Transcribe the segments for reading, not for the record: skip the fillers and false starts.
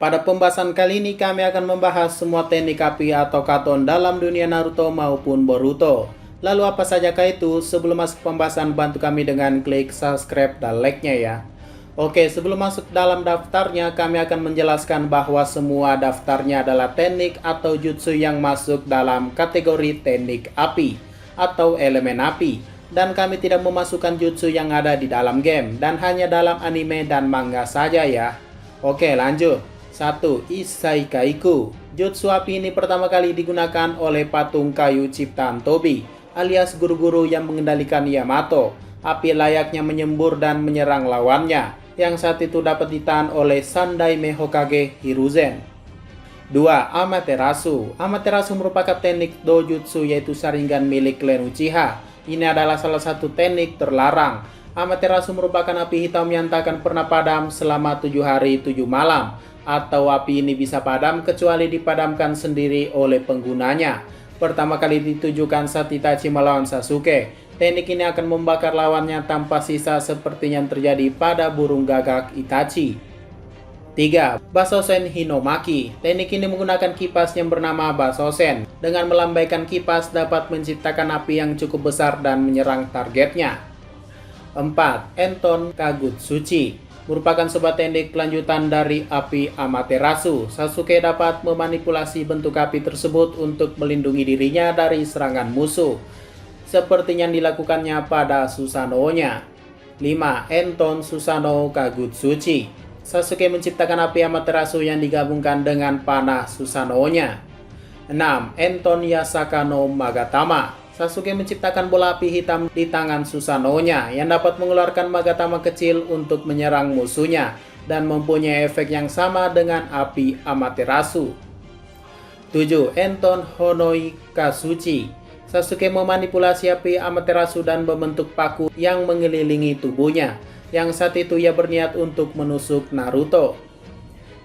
Pada pembahasan kali ini kami akan membahas semua teknik api atau katon dalam dunia Naruto maupun Boruto. Lalu apa sajakah itu? Sebelum masuk pembahasan bantu kami dengan klik subscribe dan like-nya ya. Oke, sebelum masuk dalam daftarnya kami akan menjelaskan bahwa semua daftarnya adalah teknik atau jutsu yang masuk dalam kategori teknik api atau elemen api. Dan kami tidak memasukkan jutsu yang ada di dalam game dan hanya dalam anime dan manga saja ya. Oke, lanjut. 1. Isaikaiku. Jutsu api ini pertama kali digunakan oleh patung kayu ciptaan Tobi, alias guru-guru yang mengendalikan Yamato. Api layaknya menyembur dan menyerang lawannya, yang saat itu dapat ditahan oleh Sandaime Hokage Hiruzen. 2. Amaterasu. Amaterasu merupakan teknik dojutsu yaitu Sharingan milik klan Uchiha. Ini adalah salah satu teknik terlarang. Amaterasu merupakan api hitam yang tak akan pernah padam selama 7 hari 7 malam. Atau api ini bisa padam kecuali dipadamkan sendiri oleh penggunanya. Pertama kali ditujukan saat Itachi melawan Sasuke. Teknik ini akan membakar lawannya tanpa sisa seperti yang terjadi pada burung gagak Itachi. 3. Basosen Hinomaki. Teknik ini menggunakan kipas yang bernama Basosen. Dengan melambaikan kipas dapat menciptakan api yang cukup besar dan menyerang targetnya. 4. Enton Kagutsuchi. Merupakan sebuah teknik kelanjutan dari api Amaterasu. Sasuke dapat memanipulasi bentuk api tersebut untuk melindungi dirinya dari serangan musuh, seperti yang dilakukannya pada Susanoo-nya. 5. Enton Susanoo Kagutsuchi. Sasuke menciptakan api Amaterasu yang digabungkan dengan panah Susanoo-nya. 6. Enton Yasaka no Magatama. Sasuke menciptakan bola api hitam di tangan Susanoo-nya yang dapat mengeluarkan Magatama kecil untuk menyerang musuhnya dan mempunyai efek yang sama dengan api Amaterasu. 7. Enton Honoi Kasuchi. Sasuke memanipulasi api Amaterasu dan membentuk paku yang mengelilingi tubuhnya, yang saat itu ia berniat untuk menusuk Naruto.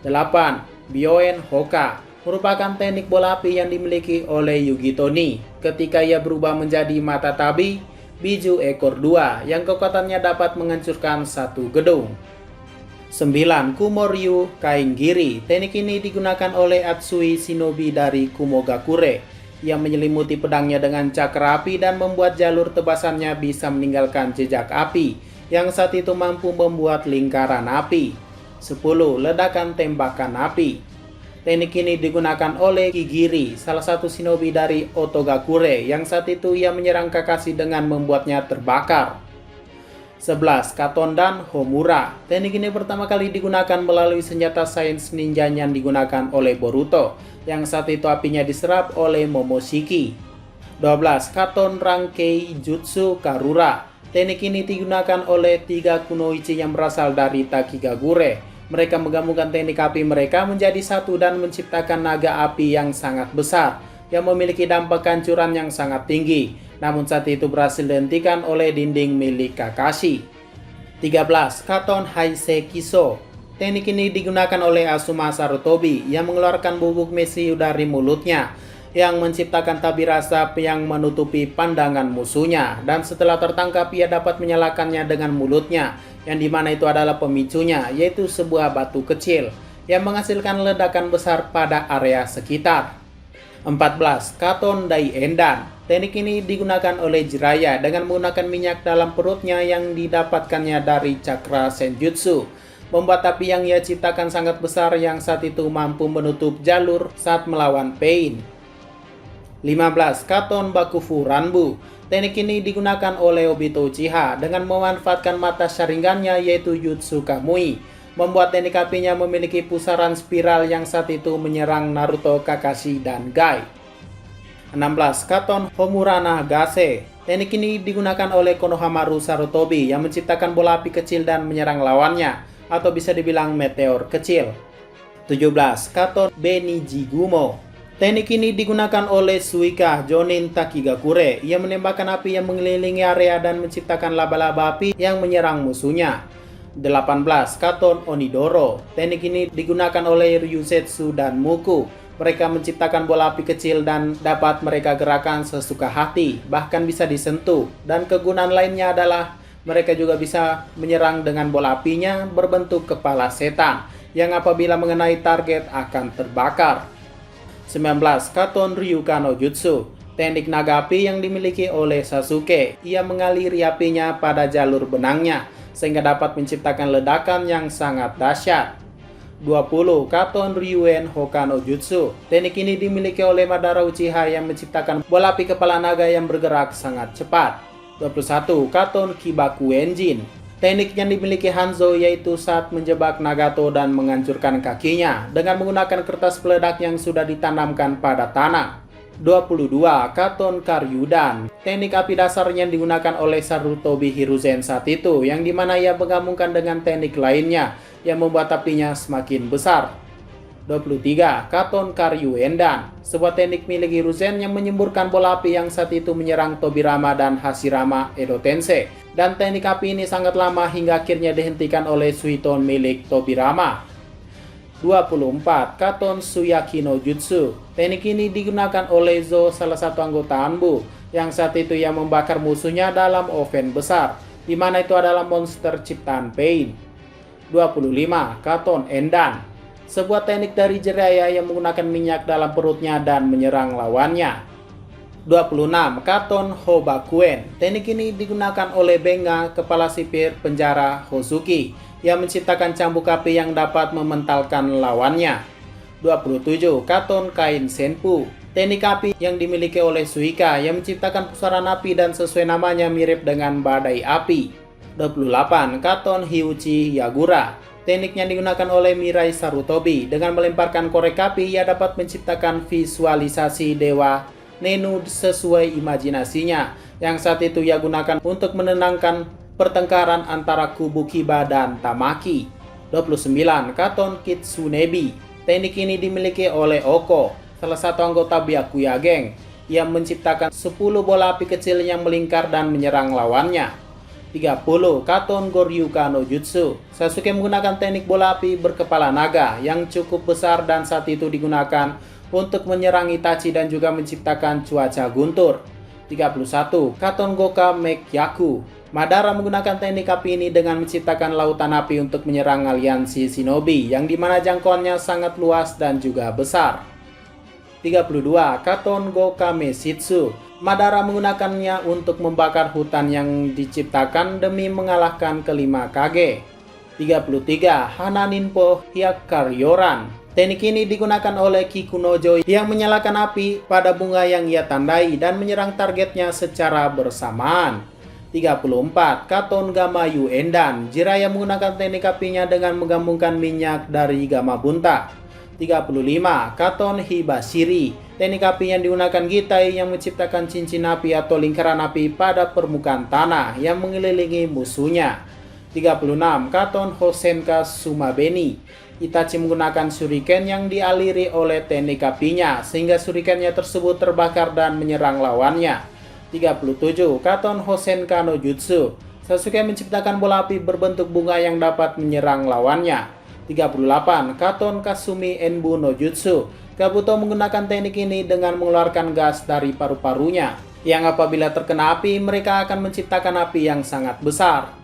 8. Byoen Hoka. Merupakan teknik bola api yang dimiliki oleh Yugitoni ketika ia berubah menjadi mata tabi biju ekor 2 yang kekuatannya dapat menghancurkan satu gedung. 9. Kumoryu Kaingiri. Teknik ini digunakan oleh Atsui Shinobi dari Kumogakure yang menyelimuti pedangnya dengan cakra api dan membuat jalur tebasannya bisa meninggalkan jejak api yang saat itu mampu membuat lingkaran api. 10. Ledakan tembakan api. Teknik ini digunakan oleh Kigiri, salah satu shinobi dari Otogakure, yang saat itu ia menyerang Kakashi dengan membuatnya terbakar. 11. Katon dan Homura. Teknik ini pertama kali digunakan melalui senjata sains ninja yang digunakan oleh Boruto, yang saat itu apinya diserap oleh Momoshiki. 12. Katon Rankei Jutsu Karura. Teknik ini digunakan oleh 3 kunoichi yang berasal dari Takigagure. Mereka menggabungkan teknik api mereka menjadi satu dan menciptakan naga api yang sangat besar yang memiliki dampak hancuran yang sangat tinggi, namun saat itu berhasil dihentikan oleh dinding milik Kakashi. 13. Katon Haisei Kiso. Teknik ini digunakan oleh Asuma Sarutobi yang mengeluarkan bubuk mesiu dari mulutnya yang menciptakan tabir asap yang menutupi pandangan musuhnya, dan setelah tertangkap ia dapat menyalakannya dengan mulutnya, yang dimana itu adalah pemicunya, yaitu sebuah batu kecil yang menghasilkan ledakan besar pada area sekitar. 14. Katon Dai Endan. Teknik ini digunakan oleh Jiraiya dengan menggunakan minyak dalam perutnya yang didapatkannya dari cakra senjutsu, membuat api yang ia ciptakan sangat besar yang saat itu mampu menutup jalur saat melawan Pain. 15. Katon Bakufu Ranbu. Teknik ini digunakan oleh Obito Uchiha dengan memanfaatkan mata Sharingannya yaitu Jutsu Kamui, membuat teknik apinya memiliki pusaran spiral yang saat itu menyerang Naruto, Kakashi, dan Gai. 16. Katon Homura Nagase. Teknik ini digunakan oleh Konohamaru Sarutobi yang menciptakan bola api kecil dan menyerang lawannya, atau bisa dibilang meteor kecil. 17. Katon Benijigumo. Teknik ini digunakan oleh Suika Jonin Takigakure yang menembakkan api yang mengelilingi area dan menciptakan laba-laba api yang menyerang musuhnya. 18. Katon Onidoro. Teknik ini digunakan oleh Ryusetsu dan Muku. Mereka menciptakan bola api kecil dan dapat mereka gerakan sesuka hati, bahkan bisa disentuh. Dan kegunaan lainnya adalah mereka juga bisa menyerang dengan bola apinya berbentuk kepala setan yang apabila mengenai target akan terbakar. 19. Katon Ryuka no Jutsu, teknik naga api yang dimiliki oleh Sasuke. Ia mengaliri apinya pada jalur benangnya sehingga dapat menciptakan ledakan yang sangat dahsyat. 20. Katon Ryuen Hoka no Jutsu, teknik ini dimiliki oleh Madara Uchiha yang menciptakan bola api kepala naga yang bergerak sangat cepat. 21. Katon Kibaku Enjin, teknik yang dimiliki Hanzo yaitu saat menjebak Nagato dan menghancurkan kakinya dengan menggunakan kertas peledak yang sudah ditanamkan pada tanah. 22. Katon Karyudan, teknik api dasar yang digunakan oleh Sarutobi Hiruzen saat itu, yang dimana ia menggabungkan dengan teknik lainnya yang membuat apinya semakin besar. 23. Katon Karyuendan, sebuah teknik milik Hiruzen yang menyemburkan bola api yang saat itu menyerang Tobirama dan Hashirama Edo Tensei. Dan teknik api ini sangat lama hingga akhirnya dihentikan oleh Suiton milik Tobirama. 24. Katon Suyaki no Jutsu, teknik ini digunakan oleh Zo, salah satu anggota Anbu, yang saat itu ia membakar musuhnya dalam oven besar, di mana itu adalah monster ciptaan Pain. 25. Katon Endan, sebuah teknik dari Jiraiya yang menggunakan minyak dalam perutnya dan menyerang lawannya. 26. Katon Hobakuen, teknik ini digunakan oleh Benga, kepala sipir penjara Hozuki, yang menciptakan cambuk api yang dapat mementalkan lawannya. 27. Katon Kain Senpu, teknik api yang dimiliki oleh Suika yang menciptakan pusaran api dan sesuai namanya mirip dengan badai api. 28. Katon Hyuchi Yagura, teknik yang digunakan oleh Mirai Sarutobi. Dengan melemparkan korek api, ia dapat menciptakan visualisasi dewa Nenu sesuai imajinasinya, yang saat itu ia gunakan untuk menenangkan pertengkaran antara kubu Kiba dan Tamaki. 29. Katon Kitsunebi, teknik ini dimiliki oleh Oko, salah satu anggota Byakuya Gang, yang menciptakan 10 bola api kecil yang melingkar dan menyerang lawannya. 30. Katon Goryuka no Jutsu, Sasuke menggunakan teknik bola api berkepala naga yang cukup besar dan saat itu digunakan untuk menyerang Itachi dan juga menciptakan cuaca guntur. 31. Katon Goka Mekyaku, Madara menggunakan teknik api ini dengan menciptakan lautan api untuk menyerang aliansi shinobi yang dimana jangkauannya sangat luas dan juga besar. 32. Katon Goka Meshitsu, Madara menggunakannya untuk membakar hutan yang diciptakan demi mengalahkan kelima Kage. 33. Hananinpo Hyakaryoran, teknik ini digunakan oleh Kikunojo yang menyalakan api pada bunga yang ia tandai dan menyerang targetnya secara bersamaan. 34. Katon Gamayu Endan, Jiraiya menggunakan teknik apinya dengan menggabungkan minyak dari Gama Bunta. 35. Katon Hibashiri, teknik api yang digunakan Gitai yang menciptakan cincin api atau lingkaran api pada permukaan tanah yang mengelilingi musuhnya. 36. Katon Hosenka Sumabeni, Itachi menggunakan shuriken yang dialiri oleh teknik apinya sehingga shurikennya tersebut terbakar dan menyerang lawannya. 37. Katon Hosenka no Jutsu, Sasuke menciptakan bola api berbentuk bunga yang dapat menyerang lawannya. 38. Katon Kasumi Enbu no Jutsu, Kabuto menggunakan teknik ini dengan mengeluarkan gas dari paru-parunya yang apabila terkena api mereka akan menciptakan api yang sangat besar.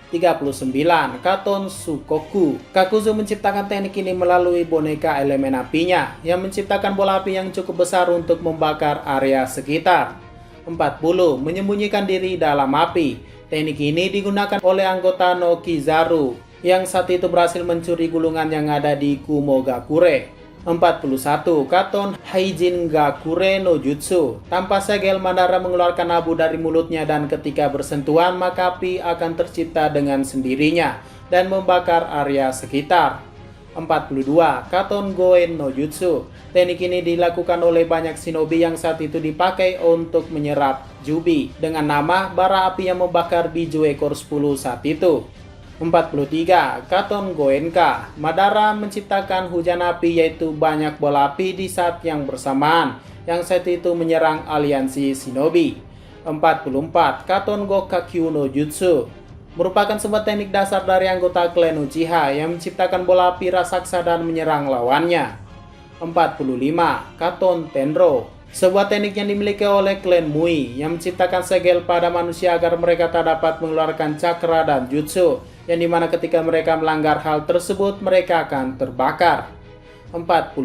39. Katon Sukoku, Kakuzu menciptakan teknik ini melalui boneka elemen apinya yang menciptakan bola api yang cukup besar untuk membakar area sekitar. 40. Menyembunyikan diri dalam api, teknik ini digunakan oleh anggota no Kizaru yang saat itu berhasil mencuri gulungan yang ada di Kumogakure. 41. Katon Haijin Gakure no Jutsu, tanpa segel Madara mengeluarkan abu dari mulutnya dan ketika bersentuhan maka api akan tercipta dengan sendirinya dan membakar area sekitar. 42. Katon Goen no Jutsu, teknik ini dilakukan oleh banyak shinobi yang saat itu dipakai untuk menyerap Jubi dengan nama bara api yang membakar biju ekor 10 saat itu. 43. Katon Goenka, Madara menciptakan hujan api yaitu banyak bola api di saat yang bersamaan yang saat itu menyerang aliansi shinobi. 44. Katon Gokakyu no Jutsu, merupakan sebuah teknik dasar dari anggota klan Uchiha yang menciptakan bola api raksasa dan menyerang lawannya. 45. Katon Tenro, Sebuah teknik yang dimiliki oleh klan Mui yang menciptakan segel pada manusia agar mereka tak dapat mengeluarkan cakra dan jutsu, yang dimana ketika mereka melanggar hal tersebut mereka akan terbakar. 46.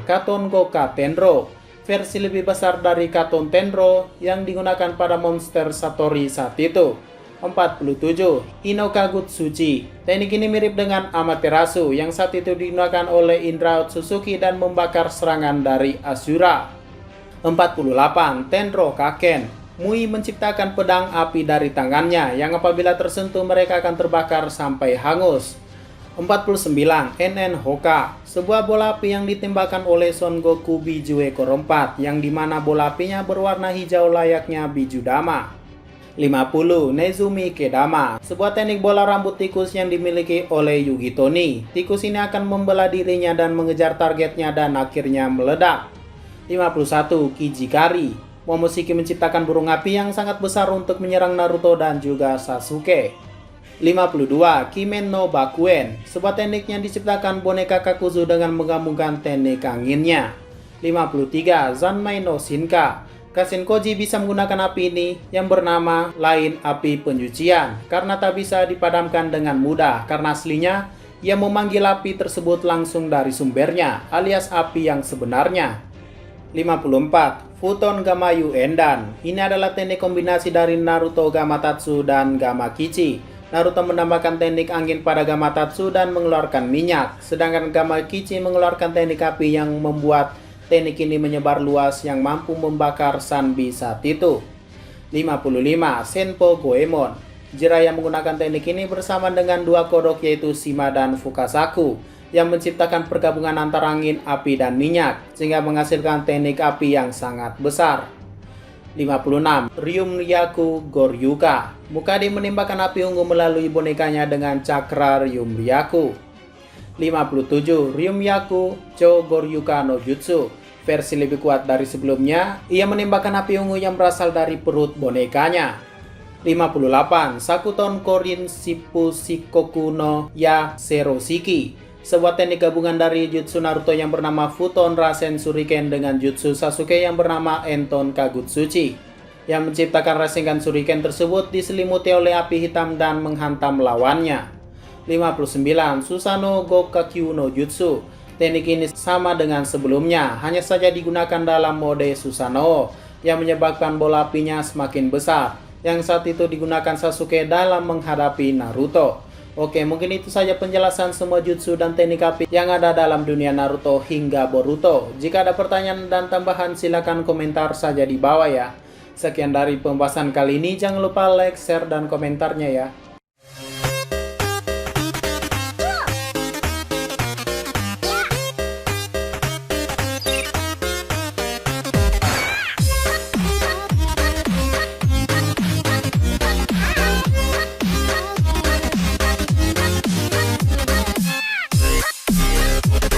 Katon Goka Tenro, versi lebih besar dari Katon Tenro yang digunakan pada monster Satori saat itu. 47. Hinokagutsuchi, teknik ini mirip dengan Amaterasu yang saat itu digunakan oleh Indra Otsutsuki dan membakar serangan dari Asura. 48. Tenro Kaken, Mui menciptakan pedang api dari tangannya yang apabila tersentuh mereka akan terbakar sampai hangus. 49. NN Hoka, sebuah bola api yang ditembakkan oleh Son Goku Biju ekor 4 yang dimana bola apinya berwarna hijau layaknya biju dama. 50. Nezumi Kedama, sebuah teknik bola rambut tikus yang dimiliki oleh Yugi Toni. Tikus ini akan membelah dirinya dan mengejar targetnya dan akhirnya meledak. 51. Kijikari, Momoshiki menciptakan burung api yang sangat besar untuk menyerang Naruto dan juga Sasuke. 52. Kimen no Bakuen, sebuah teknik yang diciptakan boneka Kakuzu dengan menggabungkan teknik anginnya. 53. Zanmai no Shinka, Kasen Koji bisa menggunakan api ini yang bernama lain api pencucian karena tak bisa dipadamkan dengan mudah karena aslinya ia memanggil api tersebut langsung dari sumbernya alias api yang sebenarnya. 54. Futon Gamayu Endan, ini adalah teknik kombinasi dari Naruto Gamatatsu dan Gamakichi. Naruto menambahkan teknik angin pada Gamatatsu dan mengeluarkan minyak, sedangkan Gamakichi mengeluarkan teknik api yang membuat teknik ini menyebar luas yang mampu membakar Sanbi saat itu. 55. Senpo Goemon, Jiraiya menggunakan teknik ini bersama dengan dua kodok yaitu Shima dan Fukasaku yang menciptakan pergabungan antara angin, api, dan minyak sehingga menghasilkan teknik api yang sangat besar. 56. Ryumryaku Goryuka, Mukade menembakkan api ungu melalui bonekanya dengan cakra Ryumryaku. 57. Ryumryaku Cho Goryuka no Jutsu, versi lebih kuat dari sebelumnya, ia menembakkan api ungu yang berasal dari perut bonekanya. 58. Sakuton Korin Shippu Shikoku no Ya Seroshiki, sebuah teknik gabungan dari jutsu Naruto yang bernama Futon Rasen Shuriken dengan jutsu Sasuke yang bernama Enton Kagutsuchi, yang menciptakan Rasengan Shuriken tersebut diselimuti oleh api hitam dan menghantam lawannya. 59. Susanoo Gokakyu no Jutsu, teknik ini sama dengan sebelumnya, hanya saja digunakan dalam mode Susanoo yang menyebabkan bola apinya semakin besar, yang saat itu digunakan Sasuke dalam menghadapi Naruto. Oke, mungkin itu saja penjelasan semua jutsu dan teknik api yang ada dalam dunia Naruto hingga Boruto. Jika ada pertanyaan dan tambahan silakan komentar saja di bawah ya. Sekian dari pembahasan kali ini, jangan lupa like, share, dan komentarnya ya.